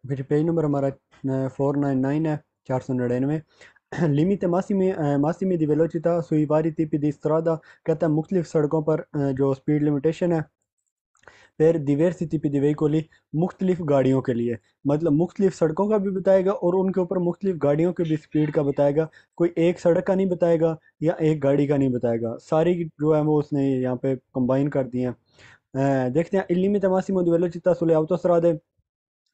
फिर page number हमारा 499 है, 499। limite massimi massimi di velocità sui vari tipi di strada, कहता है मुख्तलिफ सड़कों पर जो स्पीड लिमिटेशन है फिर diversi tipi di veicoli, मुख्तलिफ गाड़ियों के लिए। मतलब मुख्तलिफ सड़कों का भी बताएगा और उनके ऊपर मुख्तलिफ गाड़ियों की भी स्पीड का बताएगा। कोई एक सड़क का नहीं बताएगा या एक गाड़ी का नहीं बताएगा, सारी जो है वो उसने यहाँ पे कंबाइन कर दी हैं। देखते हैं, il limite massimo di velocità sulle autostrade,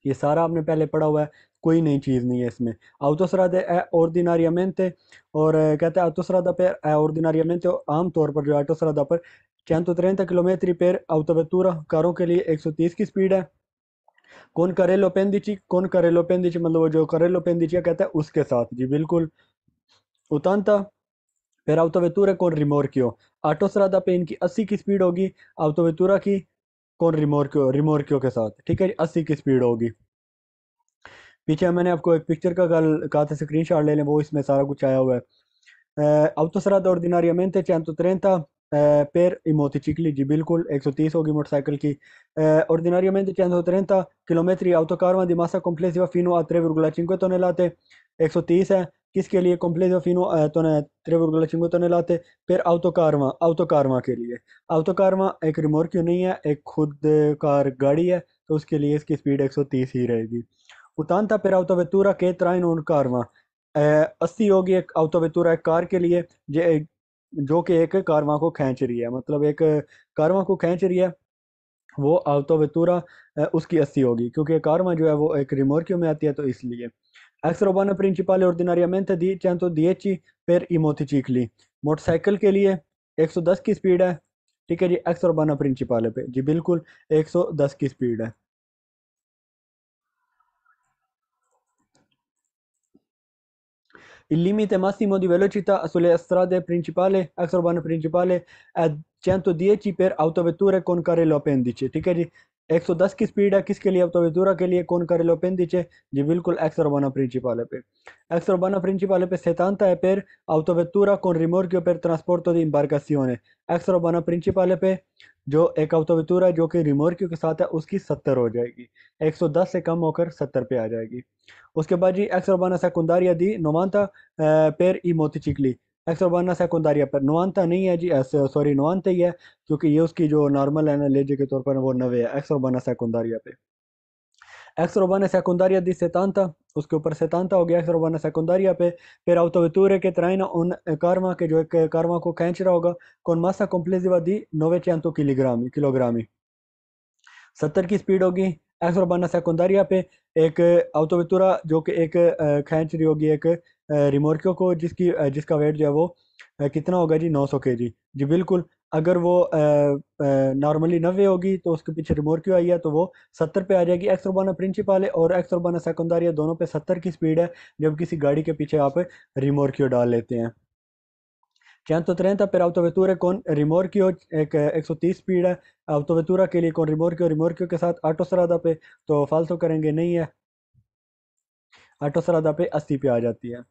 ये सारा आपने पहले पढ़ा हुआ है, कोई नई चीज़ नहीं है इसमें। autostrade è ordinariamente, और कहते हैं autostrada per è ordinariamente, आम तौर पर जो autostrada पर 130 किलोमीटर पर autovettura, कारों के लिए 130 की स्पीड है। कौन करेलो पेंदिची मतलब वो जो करेलो पेंदिची कहता है उसके साथ, जी बिल्कुल। उतांता per autovetture con rimorchio, autostrada पे इनकी 80 की स्पीड होगी, autovettura की con rimorchio रिमोर्कियो के साथ, ठीक है जी, 80 की स्पीड होगी। पीछे मैंने आपको एक पिक्चर का कल कहा था स्क्रीनशॉट ले लें, वो इसमें सारा कुछ आया हुआ है। autostrada ordinariamente 130 per i motocicli, जी बिल्कुल 130 होगी मोटरसाइकिल की। ordinariamente 130 किलोmetri autocarva di massa complessiva fino a 3,5 tonnellate, 130 है किसके लिए, complessiva fino a 3,5 tonnellate per autocarva के लिए। autocarva एक रिमोर्क्यो नहीं है, एक खुद कार गाड़ी है, तो उसके लिए इसकी स्पीड 130 ही रहेगी। उतानता per autovettura che traino un carva, 80 होगी एक autovettura एक कार के लिए, जो कि एक कारवां को खींच रही है, मतलब एक कारवां को खींच रही है, वो autovettura उसकी 80 होगी, क्योंकि कारवां जो है वो एक रिमोर्कियो में आती है, तो इसलिए। एक्स रोबाना प्रिंसिपale ordinariamente di 110 per i motocicli, motorcycle के लिए 110 की स्पीड है, ठीक है जी, एक्स रोबाना प्रिंसिपale पे, जी बिल्कुल 110 की स्पीड है। Il limite massimo di velocità sulle strade principali, extraurbane principali, è 110 per autovetture con carrello appendice, ठीक है जी। 110 की स्पीड है किसके लिए, autovettura के लिए, कौन carrello appendice, जी बिल्कुल extraurbana principale पे। extraurbana principale पे 70 है per autovettura con rimorchio per trasporto di imbarcazione, extraurbana principale पे जो एक autovettura है जो कि रिमोर्कियो के साथ है उसकी 70 हो जाएगी, 110 से कम होकर 70 पे आ जाएगी। उसके बाद जी एक्स उर्बाना सेकुंडारिया दी 90 per i motocicli, एक्स उर्बाना सेकुंडारिया पर 90 नहीं है जी, सॉरी 90 ही है, क्योंकि ये उसकी जो नॉर्मल एनालॉजी के तौर पर वो 90 है एक्स उर्बाना सेकुंडारिया पे। एक्स उर्बाना सेकुंडारिया दी 70, उसके ऊपर 70 हो गया एक्स उर्बाना सेकुंडारिया पे। फिर autovetture के traino उन कारवां के जो एक कारवां को खींच रहा होगा, con massa complessiva di 900 किलोग्रामी, 70 की स्पीड होगी। एक्स उर्बाना सेकुंडारिया पे एक autovettura जो कि एक खींच रही होगी एक रिमोर्कियो को, जिसका वेट जो है वो कितना होगा जी, 900 kg, जी बिल्कुल। अगर वो नॉर्मली 90 होगी तो उसके पीछे रिमोर्कियो आई है तो वो 70 पे आ जाएगी। एक्स उर्बाना प्रिंसिपल और एक्स उर्बाना सेकुंडारिया दोनों पे 70 की स्पीड है, जब किसी गाड़ी के पीछे आप रिमोर्कियो डाल लेते हैं। 130 per autovetture con rimorchio, एक 130 स्पीड है autovettura के लिए, con rimorchio, रिमोर्कियो के साथ। ऑटोस्ट्रादा पे तो फालतू करेंगे नहीं है, ऑटोस्ट्रादा पे 80 पे आ जाती है।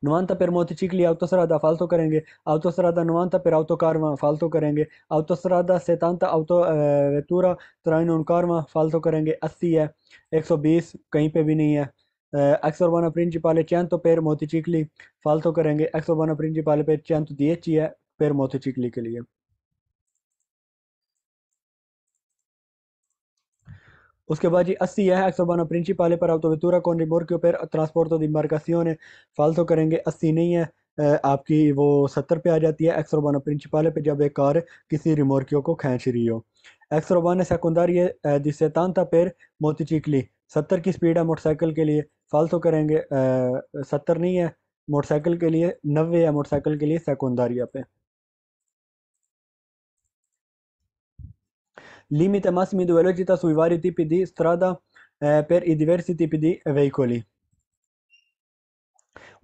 90 per motocicli autostrada फालतू करेंगे, autostrada 90 per autocarva फालतू करेंगे, autostrada 70 autovettura traino un carva फालतू करेंगे, 80 है, 120 कहीं पे भी नहीं है। एक्स उर्बाना प्रिंसिपale 100 per motocicli फालतू करेंगे, एक्स उर्बाना प्रिंसिपale पे 110 है per motocicli के लिए। उसके बाद जी 80 है एक्स उर्बाना प्रिंसिपale पर autovettura con rimorchio per trasporto di imbarcazione फालतू करेंगे, 80 नहीं है। आपकी वो 70 पे आ जाती है एक्स उर्बाना प्रिंसिपale पे, जब एक कार किसी रिमोर्कियो को खींच रही हो। एक्स उर्बाना सेकुंडारिया di 70 per motocicli, 70 की स्पीड है मोटरसाइकिल के लिए, फालतू करेंगे, 70 नहीं है मोटरसाइकिल के लिए, 90 है मोटरसाइकिल के लिए सेकुंडारिया पे। Limite massimi di velocità sui vari tipi di strada per i diversi tipi di veicoli,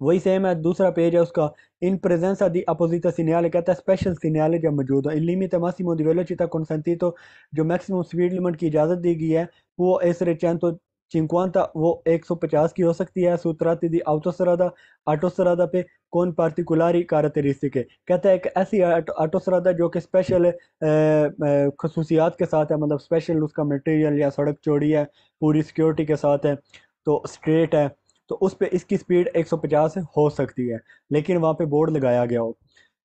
वही सेम है, दूसरा पेज है उसका। इन प्रेजेंसा दी अपोजिटा सीनियाले, कहता है स्पेशल सीनियाले जब मौजूद हो। इन लिमिट मासिमो दी वेलोचिता consentito, जो मैक्सिमम स्पीड लिमिट की इजाज़त दी गई है वो एसरे 50 वो 150 की हो सकती है. Su tratti di autostrada पे कौन पार्टिकुलरी कैरेक्टरिस्टिक है. कहता है एक ऐसी ऑटोस्ट्रादा जो कि स्पेशल खसूसियात के साथ है, मतलब स्पेशल उसका मटेरियल या सड़क चौड़ी है, पूरी सिक्योरिटी के साथ है, तो स्ट्रेट है, तो उस पे इसकी स्पीड 150 हो सकती है, लेकिन वहाँ पे बोर्ड लगाया गया हो.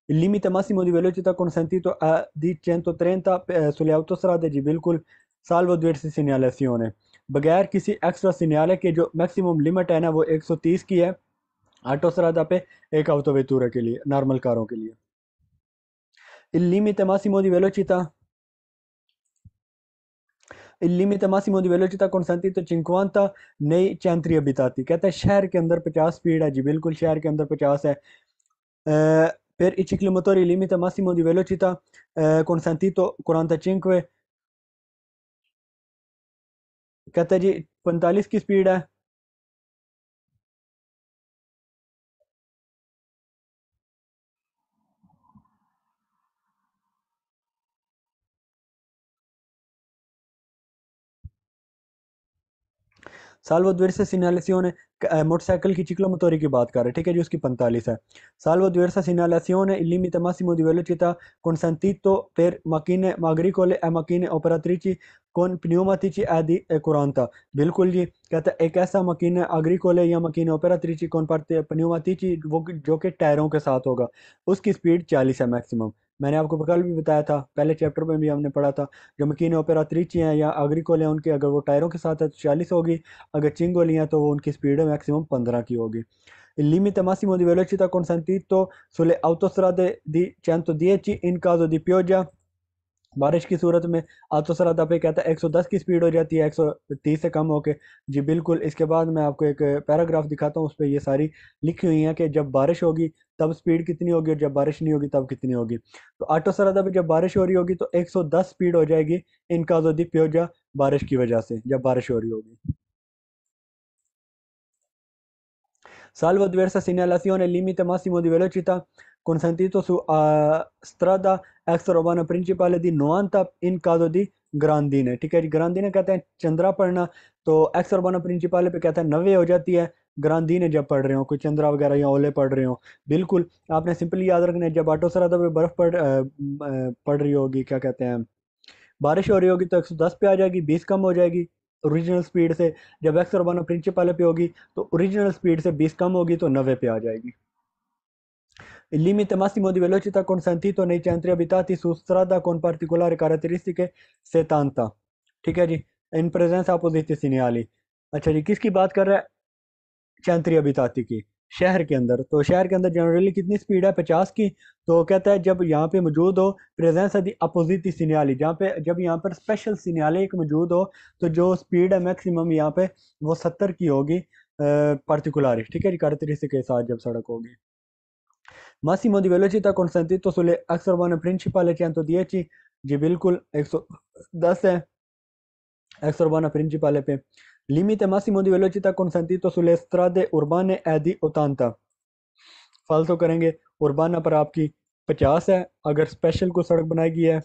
Il limite massimo di velocità consentito è di 130 sulle autostrade जी बिल्कुल, salvo diverse segnalazioni. बगैर किसी एक्स्ट्रा सिग्नल के जो मैक्सिमम लिमिट है ना वो 130 की है ऑटोस्ट्रादा पे, एक autovetture के लिए, नॉर्मल कारों के लिए. Il limite massimo di velocità il limite massimo di velocità consentito 50 nei centri abitati. कहता है शहर के अंदर 50 स्पीड है जी बिल्कुल, शहर के अंदर 50 है. Per i ciclomotori il limite massimo di velocità consentito 45, कहता है जी 45 की स्पीड है. साल्वो diverse segnalazione, मोटरसाइकिल की चिक्लोमोटोरी की बात कर रहे हैं, ठीक है जी, उसकी 45 है. Salvo diversa segnalazione il limite massimo di velocità consentito per macchine agricole e macchine operatrici con pneumatici a di 40. बिल्कुल जी, कहता है एक ऐसा मकीने agricole या मकीने operatrici con pneumatici वो जो कि टायरों के साथ होगा, उसकी स्पीड 40 है मैक्सिमम. मैंने आपको कल भी बताया था, पहले चैप्टर में भी हमने पढ़ा था, जो मकीने operatrici हैं या agricole हैं उनकी अगर वो टायरों के साथ है तो 40 होगी, अगर चिंगोली हैं तो वो उनकी स्पीड मैक्सिमम 15 की होगी. Il limite massimo di velocità consentito sulle autostrade di 110 in caso di pioggia, बारिश की सूरत में ऑटोस्ट्रादा पे कहता है 110 की स्पीड हो जाती है 130 से कम होके. जी बिल्कुल. इसके बाद मैं आपको एक पैराग्राफ दिखाता हूँ, उस पर ये सारी लिखी हुई हैं कि जब बारिश होगी तब स्पीड कितनी होगी और जब बारिश नहीं होगी तब कितनी होगी. तो ऑटोस्ट्रादा पे जब बारिश हो रही होगी तो 110 स्पीड हो जाएगी इन caso di pioggia, बारिश की वजह से, जब बारिश हो रही होगी. Salvo diversa segnalazione il limite massimo di velocità consentito su strada extraurbana principale di 90 in caso di grandine. ठीक है जी, ग्रांदीने कहते हैं चंद्रा पढ़ना, तो एक्स अर्बाना प्रिंसिपल पे कहता है 90 हो जाती है ग्रांदीने जब पढ़ रहे हो, कोई चंद्रा वगैरह या ओले पढ़ रहे हो. बिल्कुल. आपने सिंपली याद रखना है, जब ऑटो सरादा पे बर्फ पड़ रही होगी, क्या कहते हैं, बारिश हो रही होगी, तो 110 पे आ जाएगी, 20 कम हो जाएगी ओरिजिनल स्पीड से. जब एक्स उर्बाना प्रिंसिपल पे होगी तो ओरिजिनल स्पीड से 20 कम होगी तो 90 पे आ जाएगी. Il limite massimo di velocità consentito nei centri abitati su strada con particolari caratteristiche 70. ठीक है जी, इन प्रेजेंस अपोजिट सीनियाली. अच्छा जी, किसकी बात कर रहा है, चैंत्री अबिताती की, शहर के अंदर. तो शहर के अंदर जनरली कितनी स्पीड है, 50 की. तो कहता है जब यहाँ पे मौजूद हो प्रेजेंस दी अपोजिट सिग्नली, जहाँ पे जब यहाँ पर स्पेशल सिग्नल एक मौजूद हो तो जो स्पीड है मैक्सिमम यहाँ पे वो 70 की होगी पार्टिकुलर, ठीक है जी, कैरेक्टरिस्टिक के साथ जब सड़क होगी. Massimo di velocità consentito sulle extraurbane principali 110, जी बिल्कुल 110 है extraurbana principale पे. Limite massimo di velocità consentito sulle strade urbane è di 80. फालतू करेंगे, उर्बाना पर आपकी 50 है, अगर स्पेशल को सड़क बनाई गई है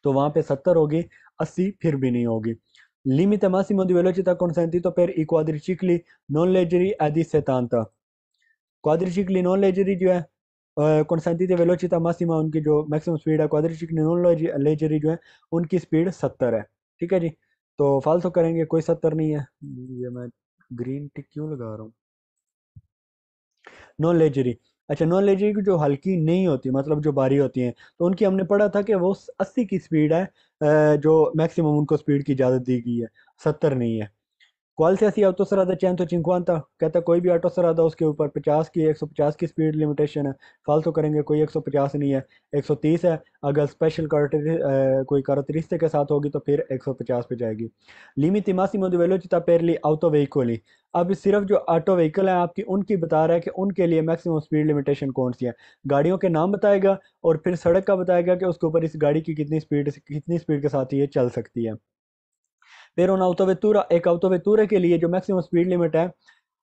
तो वहाँ पे 70 होगी, 80 फिर भी नहीं होगी. Limite massimo di velocità consentito per i quadricicli non leggeri è di 70. क्वाड्रिचिकली non लेजरी जो है consentite velocità massima, उनकी जो मैक्सिमम स्पीड है क्वाड्रिचिकली नॉन लेजरी जो है उनकी स्पीड 70 है. ठीक है जी. तो फालतू करेंगे, कोई 70 नहीं है. ये मैं ग्रीन टिक क्यों लगा रहा हूँ. नॉन लेजरी. अच्छा, नॉन लेजरी की जो हल्की नहीं होती, मतलब जो भारी होती हैं, तो उनकी हमने पढ़ा था कि वो 80 की स्पीड है, जो मैक्सिमम उनको स्पीड की इजाज़त दी गई है, 70 नहीं है. Qualsiasi autostrada 150, कहता है कोई भी ऑटोस्ट्रादा उसके ऊपर 50 की 150 की स्पीड लिमिटेशन है. फालतू करेंगे, कोई 150 नहीं है, 130 है. अगर स्पेशल कोई कैरेक्टरिस्टिक के साथ होगी तो फिर 150 पे जाएगी. Limiti massimo di velocità per gli autoveicoli. अब सिर्फ जो ऑटो व्हीकल हैं आपकी, उनकी बता रहा है कि उनके लिए मैक्सिमम स्पीड लिमिटेशन कौन सी है. गाड़ियों के नाम बताएगा और फिर सड़क का बताएगा कि उसके ऊपर इस गाड़ी की कितनी स्पीड के साथ ये चल सकती है. Per un'autovettura, एक autovetture के लिए जो मैक्सिमम स्पीड लिमिट है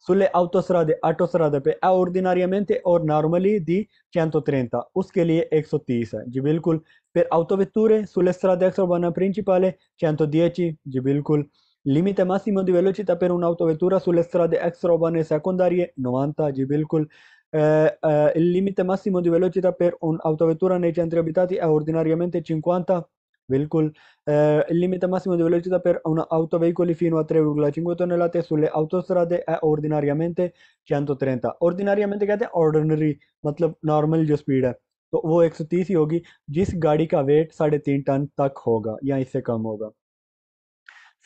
sulle autostrade पे ordinariamente और नॉर्मली दी 130, उसके लिए 130 है जी बिल्कुल. per autovetture sulle strade extraurbane principali 110, जी बिल्कुल. Limite massimo di velocità per un'autovettura sulle strade extraurbane secondarie 90, जी बिल्कुल। il limite massimo di velocità per un'autovettura nei centri abitati è ordinariamente 50, बिल्कुल। il limite massimo di velocità per un'autoveicoli fino a 3,5 tonnellate sulle autostrade è ordinariamente 130। ordinariamente कहते हैं ordinary, मतलब normal जो speed है, तो वो 130 ही होगी जिस गाड़ी का वेट 3.5 टन तक होगा या इससे कम होगा।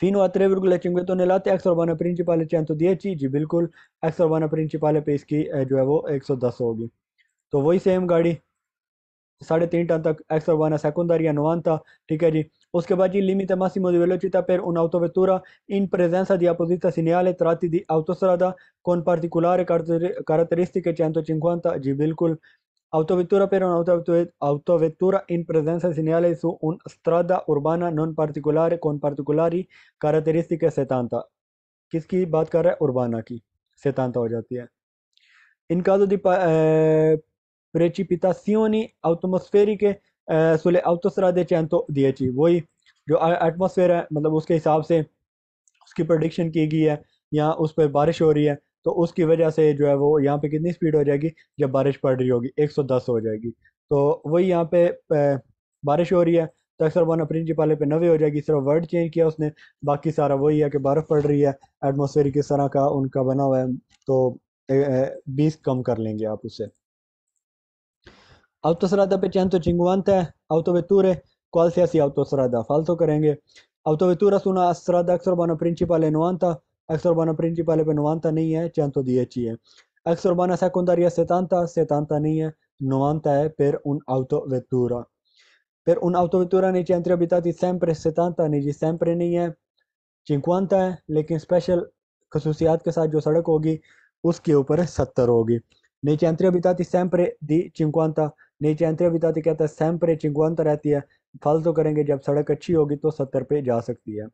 Fino a 3,5 tonnellate extra principale 110, जी बिल्कुल। एक्स principale पे इसकी जो है वो 110 होगी। तो वही सेम गाड़ी 3.5 टन तक एक्स सेcondaria 90, ठीक है जी। उसके बाद जी limite massimo di velocità per un'autovettura in presenza di apposita segnale tratti di autostrada con particolari caratteristiche 150, जी बिल्कुल। Autovettura per un'autovettura in presenza di segnale su una strada urbana non particolare con particolari caratteristiche 70। किसकी बात कर रहा है? उर्बाना की। 70 हो जाती है। In caso di precipitazioni atmosferiche sulle autostrade 110, वही जो एटमॉस्फेयर है, मतलब उसके हिसाब से उसकी प्रोडिक्शन की गई है, या उस पर बारिश हो रही है, तो उसकी वजह से जो है वो यहाँ पे कितनी स्पीड हो जाएगी? जब बारिश पड़ रही होगी 110 हो जाएगी। तो वही यहाँ पे बारिश हो रही है, तो अक्सर वन प्रिंसिपल पे 90 हो जाएगी, सिर्फ वर्ड चेंज किया उसने। बाकी सारा वही है कि बर्फ़ पड़ रही है, एटमॉस्फेयर किस तरह का उनका बना हुआ है, तो 20 कम कर लेंगे आप उससे। Autostrada per 150, autovetture, qualsiasi autostrada, falso करेंगे। Autovettura su una strada extraurbana principale 90, extraurbana principale पे 90 नहीं है, 110 ही है। Extraurbana secondaria 70, 70 नहीं है, 90 है per un'autovettura। Per un'autovettura nei centri abitati sempre 70, नहीं जी sempre नहीं है, 50 है, लेकिन स्पेशल खसूसियात के साथ जो सड़क होगी उसके ऊपर 70 होगी। nei centri abitati sempre di 50, nei centri abitati कहता है sempre 50 रहती है, फालतू करेंगे जब सड़क अच्छी होगी तो 70 पे जा सकती है।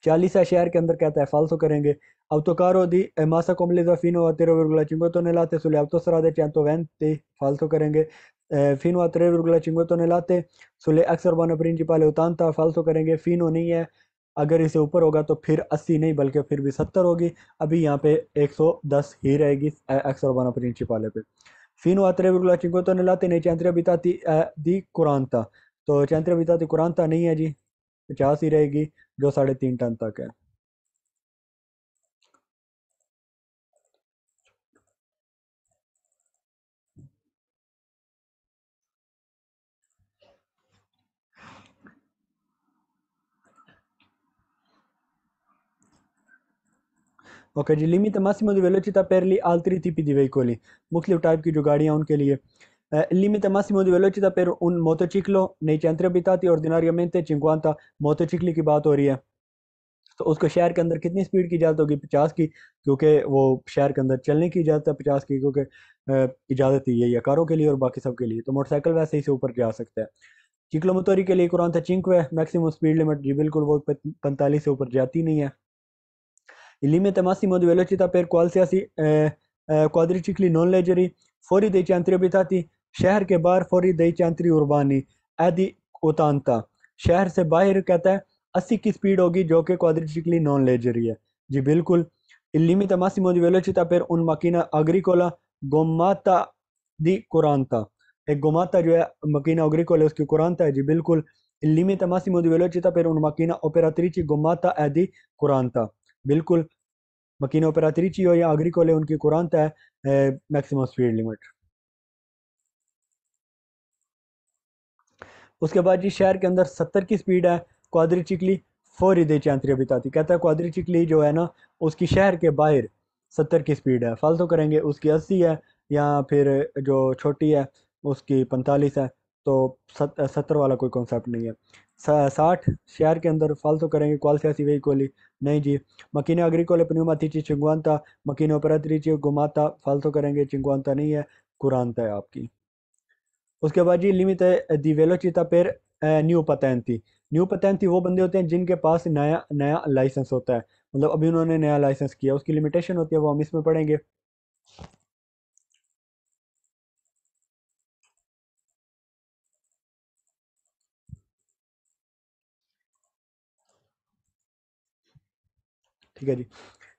40 है शहर के अंदर, कहता है फालतू करेंगे। Autocarro di massa completa fino a 0,5 tonnellate sulle autostrade 120, falso करेंगे। fino a 3,5 tonnellate sulle extraurbane principali 80, falso करेंगे। fino नहीं है, अगर इसे ऊपर होगा तो फिर 80 नहीं बल्कि फिर भी 70 होगी। अभी यहाँ पे 110 ही रहेगी extraurbane principale पे। fino a 3,5 tonnellate nei centri abitati di 40, तो centri abitati 40 नहीं है जी, 50 ही रहेगी जो 3.5 टन तक है। Ok, जी limite massimo di velocità per gli altri tipi di veicoli, मुख्तलिफ टाइप की जो गाड़ियाँ उनके लिए। il limite massimo di velocità per un motociclo nei centri abitati ordinariamente 50, motorcycle की बात हो रही है, तो उसको शहर के अंदर कितनी स्पीड की इजाज़त होगी? 50 की, क्योंकि वो शहर के अंदर चलने की इजाज़त है 50 की, क्योंकि इजाज़त ही यही है कारों के लिए और बाकी सब के लिए, तो मोटरसाइकिल वैसे ही से ऊपर जा सकता है। चिक्लोमोतोरी के लिए कुरान था 5 मैक्सिमम स्पीड लिमिट, जी बिल्कुल वो 45 से ऊपर जाती नहीं है। Il limite massimo di velocità per qualsiasi quadricicli non leggeri fuori dai centri abitati, शहर के बाहर fuori dai centri urbani è di 80। शहर से बाहर कहता है 80 की स्पीड होगी जो कि क्वाड्रिचिकली नॉन लेजरी है, जी बिल्कुल। Il limite massimo di velocità per un macchina agricola gommata di 40, एक गोमाता जो है मकीना अग्रिकोला है उसकी 40 है, जी बिल्कुल। Il limite massimo di velocità per una macchina operatrice gommata è di 40, बिल्कुल। मकीनो operatrici हो या agricole उनकी कुरान है मैक्सिमम स्पीड लिमिट। उसके बाद जी शहर के अंदर 70 की स्पीड है क्वाड्रिचिकली फौरी दे चैंतरी बताती, कहता है क्वाड्रिचिकली जो है ना उसकी शहर के बाहर 70 की स्पीड है, फालतू करेंगे उसकी 80 है, या फिर जो छोटी है उसकी 45 है, तो 70 वाला कोई कॉन्सेप्ट नहीं है। 60 शहर के अंदर, फालतू करेंगे qualsiasi veicoli, नहीं जी। मकीने agricole pneumatici 50, मकीने operatrici गोमाता, फालतू करेंगे 50 नहीं है, कुरानता है आपकी। उसके बाद जी लिमिट है दी वेलोचिटा पर न्यू पतेंटी। न्यू पतेंटी वो बंदे होते हैं जिनके पास नया नया लाइसेंस होता है, मतलब अभी उन्होंने नया लाइसेंस किया, उसकी लिमिटेशन होती है, वो हम इसमें पढ़ेंगे। ठीक है जी।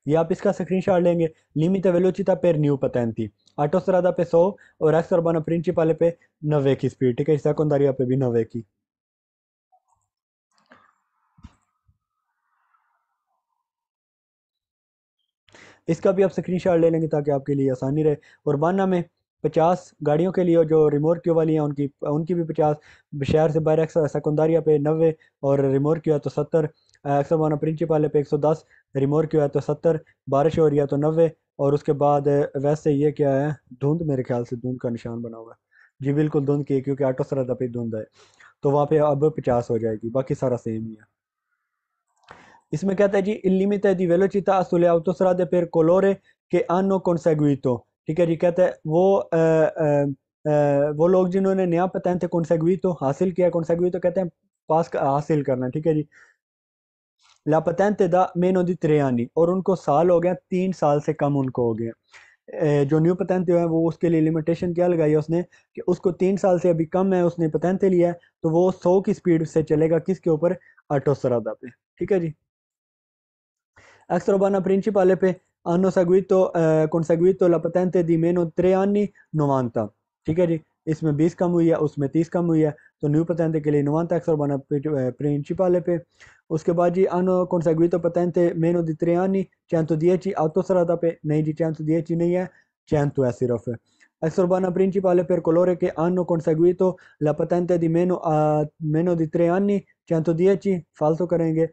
ये आप इसका स्क्रीनशॉट लेंगे। लिमिट वेलोचिटा per न्यू patenti, ऑटोस्ट्रादा पे 100 और एक्स अर्बाना प्रिंसिपले पे 90 की स्पीड, ठीक है, सेकंडारिया पे भी 90 की। इसका भी आप स्क्रीनशॉट ले लेंगे ताकि आपके लिए आसानी रहे। और बाना में 50 गाड़ियों के लिए जो रिमोट वाली हैं उनकी उनकी भी 50, शहर से बाहर एक्स सेकंडारिया पे 90 और रिमोट की है तो 70, एक्स अर्बाना प्रिंसिपले पे 110, रिमोट की है तो 70, बारिश हो रही है तो 90। और उसके बाद वैसे ये क्या है, धुंध, मेरे ख्याल से धुंध का निशान बना हुआ है। जी बिल्कुल धुंध की है, क्योंकि ऑटो सरदा पे धुंध है, तो वहाँ पे अब 50 हो जाएगी, बाकी सारा सेम ही है। इसमें कहता है जी il limite di velocità sulle autostrade per coloro che hanno conseguito, ठीक है जी। कहता है वो लोग जिन्होंने नया पेटेंट conseguito हासिल किया, conseguito कहते हैं पास हासिल करना, ठीक है जी। ला patente da meno di 3 anni, और उनको साल हो गया, 3 साल से कम उनको हो गया। जो न्यू पतेंते है वो उसके लिए लिमिटेशन क्या लगाई है उसने, कि उसको 3 साल से अभी कम है, उसने पतेंते लिया है, तो वो 100 की स्पीड से चलेगा, किसके ऊपर, ऑटोस्ट्रादा पे, ठीक है जी। Extra principale hanno seguito, conseguito la patente di meno 3 anni 90, ठीक है जी। इसमें 20 कम हुई है, उसमें 30 कम हुई है, तो न्यू पतेंते के लिए 90 एक्स्ट्रा प्रिंसिपale पे। उसके बाद जी hanno conseguito patente meno di 3 anni 110 autostrada पे, नहीं जी 110 नहीं है, 100 है सिर्फ। Extra principale per coloro che hanno conseguito la patente di meno di 3 anni 110, फालतू करेंगे,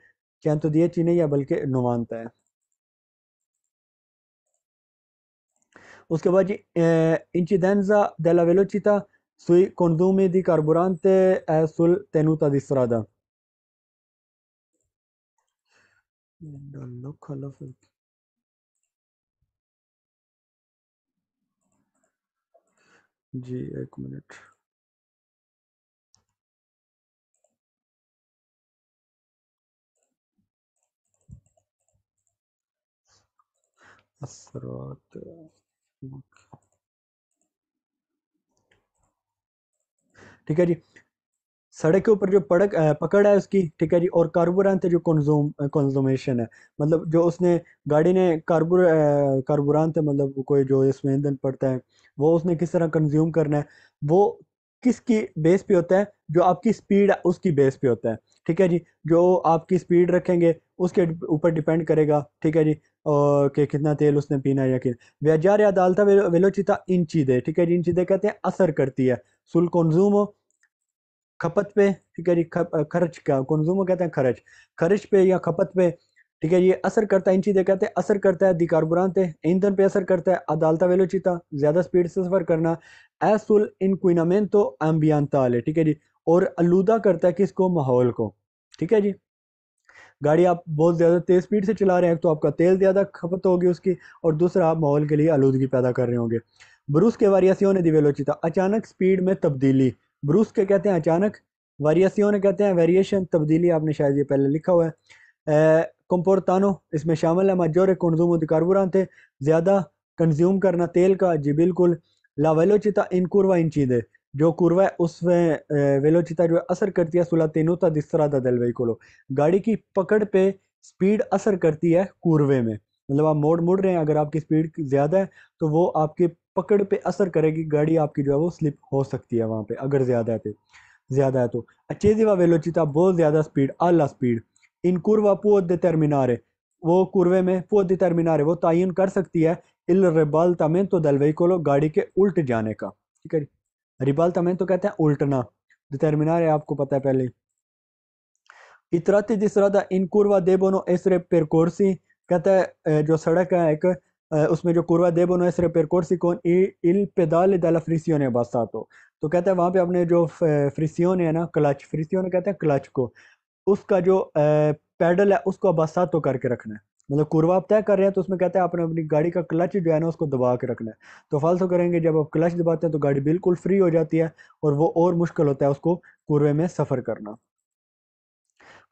110 नहीं है बल्कि 90 है। उसके बाद जी incidenza della velocità sui consumi di carburante e sul tenuta di strada। डालो खलफ, जी एक मिनट। असरात, ठीक है जी। सड़क के ऊपर जो पकड़ है उसकी, ठीक है जी, और कार्बोरेंट जो कंज्यूमेशन है, मतलब जो उसने गाड़ी ने कार्बोरेंट मतलब वो कोई जो इसमें ईंधन पड़ता है, वो उसने किस तरह कंज्यूम करना है, वो किसकी बेस पे होता है, जो आपकी स्पीड है उसकी बेस पे होता है, ठीक है जी। जो आपकी स्पीड रखेंगे उसके ऊपर डिपेंड करेगा, ठीक है जी, और कि कितना तेल उसने पीना है या कि विaggiare ad alta velocità incide, ठीक है जी। incide कहते हैं असर करती है, सुल कंज्यूमो खपत पे, ठीक है जी। खर्च का कंज्यूमर कहते हैं खर्च, खर्च पे या खपत पे, ठीक है। ये असर करता है, इन चीज़ें कहते हैं असर करता है, दी कार्बोरेंट ईंधन पे असर करता है, अदालता वेलोचिता ज़्यादा स्पीड से सफ़र करना, एसुल इंक्विनामेंटो एम्बियंटाले, ठीक है जी, और आलूदा करता है किसको, माहौल को, ठीक है जी। गाड़ी आप बहुत ज़्यादा तेज़ स्पीड से चला रहे हैं तो आपका तेल ज़्यादा खपत होगी उसकी, और दूसरा आप माहौल के लिए आलूदगी पैदा कर रहे होंगे। ब्रूस के वारियासियों ने दी वेलोचिता, अचानक स्पीड में तब्दीली, ब्रूस के कहते हैं अचानक, वारियासियों ने कहते हैं वेरिएशन, तब्दीली, आपने शायद ये पहले लिखा हुआ है। कंपोर्टानो इसमें शामिल है, मजोरे कंज्यूम द कार्बोरेंट, ज़्यादा कंज्यूम करना तेल का, जी बिल्कुल। ला वेलोचिता इन कुर्वा इन चीज़े, जो कुर्वा है उसमें वेलोचिता जो है असर करती है सुला तेनुता दिस्त्रादा देल वेहिकुलो, गाड़ी की पकड़ पे स्पीड असर करती है कूरवे में, मतलब आप मोड़ मुड़ रहे हैं, अगर आपकी स्पीड ज़्यादा है तो वो आपके पकड़ पे असर करेगी, गाड़ी आपकी जो है वो स्लिप हो सकती है वहाँ पे, अगर ज़्यादा है तो accesiva velocità, बहुत ज़्यादा स्पीड, आला स्पीड, इन कुर्वा può determinare, वो कुर्वे में può determinare वो तयन कर सकती है il ribaltamento del veicolo, गाड़ी के उल्ट जाने का, ठीक है। रिबाल्टामेंटो कहते हैं उल्टना, determinare आपको पता है पहले। I tratti di strada in curva devono essere percorsi, कहता है जो सड़क है एक, उसमें जो curva devono essere percorsi con il pedale della frizione abbassato, तो कहता है वहाँ पे अपने जो फ्रिसियोन है ना, क्लच, फ्रिसियोन कहते हैं क्लच को, उसका जो पैडल है उसको अबासातो करके रखना है, मतलब कुरवा आप तय कर रहे हैं तो उसमें कहते हैं आपने अपनी गाड़ी का क्लच जो है ना उसको दबा के रखना है, तो फालतू करेंगे, जब आप क्लच दबाते हैं तो गाड़ी बिल्कुल फ्री हो जाती है, और वो और मुश्किल होता है उसको कुरवे में सफ़र करना।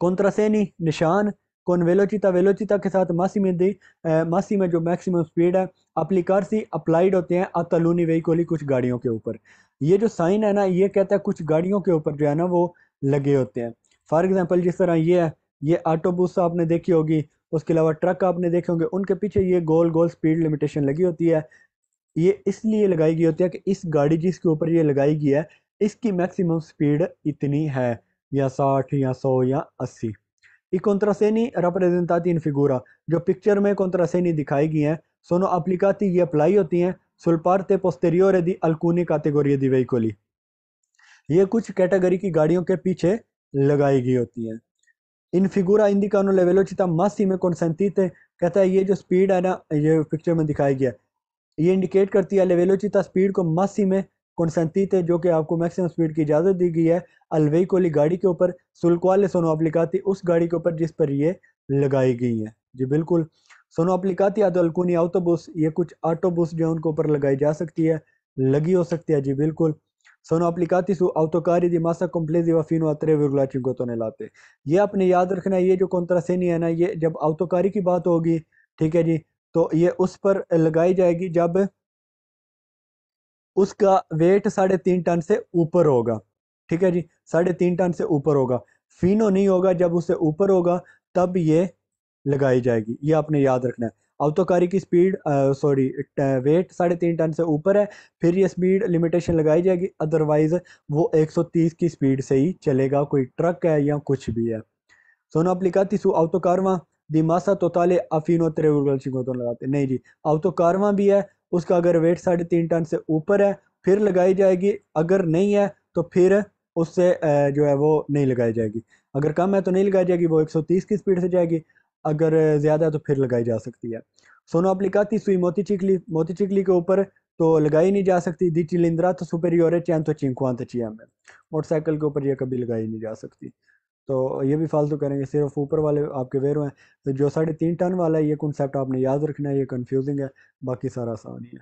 कॉन्ट्रासेनी निशान, con velocità, वेलोचिता के साथ मासी में जो मैक्सिमम स्पीड है, अप्लीकारसी अप्लाइड होते हैं अतलूनी वेहिकोली, कुछ गाड़ियों के ऊपर, ये जो साइन है ना ये कहता है कुछ गाड़ियों के ऊपर जो है ना वो लगे होते हैं। फॉर एग्जांपल जिस तरह ये है, ये ऑटोबुस आपने देखी होगी, उसके अलावा ट्रक आपने देखे होंगे, उनके पीछे ये गोल गोल स्पीड लिमिटेशन लगी होती है। ये इसलिए लगाई गई होती है कि इस गाड़ी जिसके ऊपर ये लगाई गई है, इसकी मैक्सिमम स्पीड इतनी है, या 60 या 100 या 80। I contrassegni rappresentati in figura, जो पिक्चर में contrassegni दिखाई गई हैं, sono applicati ये अप्लाई होती हैं sul parte posteriore di alcune categorie di veicoli। ये कुछ कैटेगरी की गाड़ियों के पीछे लगाई गई होती हैं। इन फिगूरा इंडिकानो ले वेलोसिटà massime consentite, कहता है ये जो स्पीड है ना, ये पिक्चर में दिखाई गया, ये इंडिकेट करती है ले वेलोसिटà स्पीड को massime consentite, जो कि आपको मैक्सिमम स्पीड की इजाज़त दी गई है al veicoli गाड़ी के ऊपर, sul quale sono applicati उस गाड़ी के ऊपर जिस पर ये लगाई गई है। जी बिल्कुल। sono applicati ad alcuni autobus, ये कुछ ऑटोबस जो है उनके ऊपर लगाई जा सकती है, लगी हो सकती है। जी बिल्कुल। sono applicati su autocarri di massa complessiva fino a 3,5 tonnellate। ये आपने याद रखना है, ये जो कॉन्ट्रासेनी है ना, ये जब autoकारी की बात होगी, ठीक है जी, तो ये उस पर लगाई जाएगी जब उसका वेट 3.5 टन से ऊपर होगा। ठीक है जी, 3.5 टन से ऊपर होगा। फिनो नहीं होगा, जब उससे ऊपर होगा तब ये लगाई जाएगी, ये आपने याद रखना है। autoकारी की स्पीड सॉरी वेट 3.5 टन से ऊपर है, फिर ये स्पीड लिमिटेशन लगाई जाएगी, अदरवाइज वो 130 की स्पीड से ही चलेगा, कोई ट्रक है या कुछ भी है। Sono applicati su autocarma di massa totale a fino a 3,5 ton लगाते नहीं जी, autocarma भी है, उसका अगर वेट 3.5 टन से ऊपर है फिर लगाई जाएगी, अगर नहीं है तो फिर उससे जो है वो नहीं लगाई जाएगी। अगर कम है तो नहीं लगाई जाएगी, वो 130 की स्पीड से जाएगी, अगर ज़्यादा है तो फिर लगाई जा सकती है। Sono applicati sui motocicli, motorcycle के ऊपर तो लगाई नहीं जा सकती, दी cilindrata superiore 150 cm, मोटरसाइकिल के ऊपर ये कभी लगाई नहीं जा सकती। तो ये भी फालतू करेंगे, सिर्फ ऊपर वाले आपके वेरो हैं। तो जो 3.5 टन वाला है, ये कॉन्सेप्ट आपने याद रखना है, ये कंफ्यूजिंग है, बाकी सारा आसान ही है।